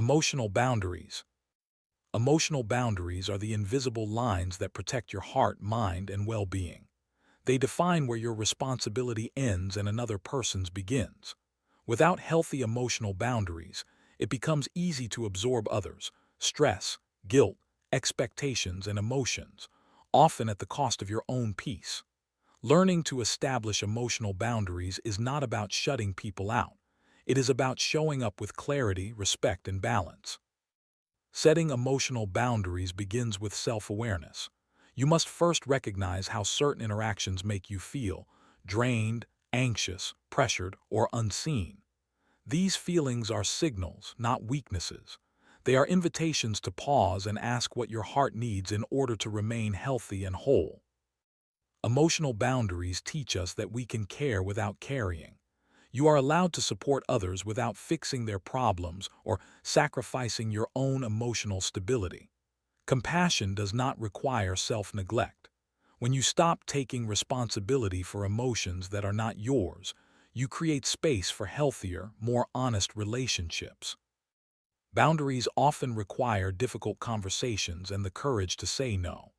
Emotional boundaries. Emotional boundaries are the invisible lines that protect your heart, mind, and well-being. They define where your responsibility ends and another person's begins. Without healthy emotional boundaries, it becomes easy to absorb others' stress, guilt, expectations, and emotions, often at the cost of your own peace. Learning to establish emotional boundaries is not about shutting people out. It is about showing up with clarity, respect, and balance. Setting emotional boundaries begins with self-awareness. You must first recognize how certain interactions make you feel: drained, anxious, pressured, or unseen. These feelings are signals, not weaknesses. They are invitations to pause and ask what your heart needs in order to remain healthy and whole. Emotional boundaries teach us that we can care without carrying. You are allowed to support others without fixing their problems or sacrificing your own emotional stability. Compassion does not require self-neglect. When you stop taking responsibility for emotions that are not yours, you create space for healthier, more honest relationships. Boundaries often require difficult conversations and the courage to say no.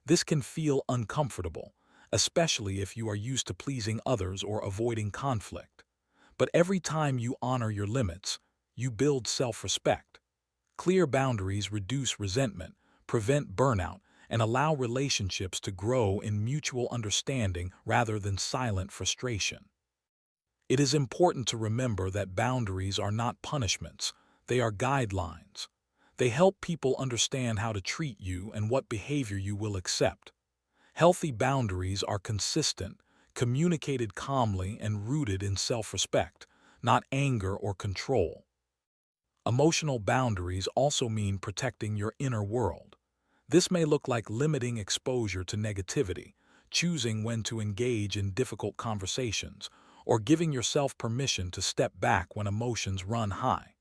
This can feel uncomfortable, especially if you are used to pleasing others or avoiding conflict. But every time you honor your limits, you build self-respect. Clear boundaries reduce resentment, prevent burnout, and allow relationships to grow in mutual understanding rather than silent frustration. It is important to remember that boundaries are not punishments, they are guidelines. They help people understand how to treat you and what behavior you will accept. Healthy boundaries are consistent, communicated calmly, and rooted in self-respect, not anger or control. Emotional boundaries also mean protecting your inner world. This may look like limiting exposure to negativity, choosing when to engage in difficult conversations, or giving yourself permission to step back when emotions run high.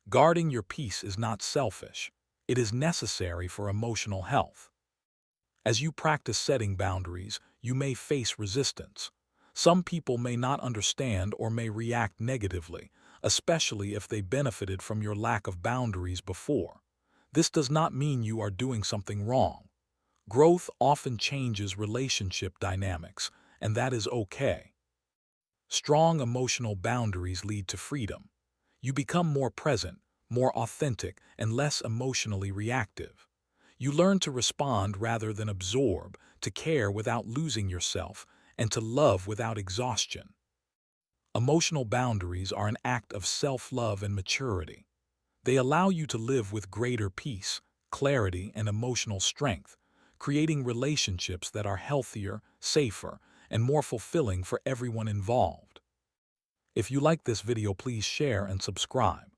Guarding your peace is not selfish. It is necessary for emotional health. As you practice setting boundaries, you may face resistance. Some people may not understand or may react negatively, especially if they benefited from your lack of boundaries before. This does not mean you are doing something wrong. Growth often changes relationship dynamics, and that is okay. Strong emotional boundaries lead to freedom. You become more present, more authentic, and less emotionally reactive. You learn to respond rather than absorb, to care without losing yourself, and to love without exhaustion. Emotional boundaries are an act of self-love and maturity. They allow you to live with greater peace, clarity, and emotional strength, creating relationships that are healthier, safer, and more fulfilling for everyone involved. If you like this video, please share and subscribe.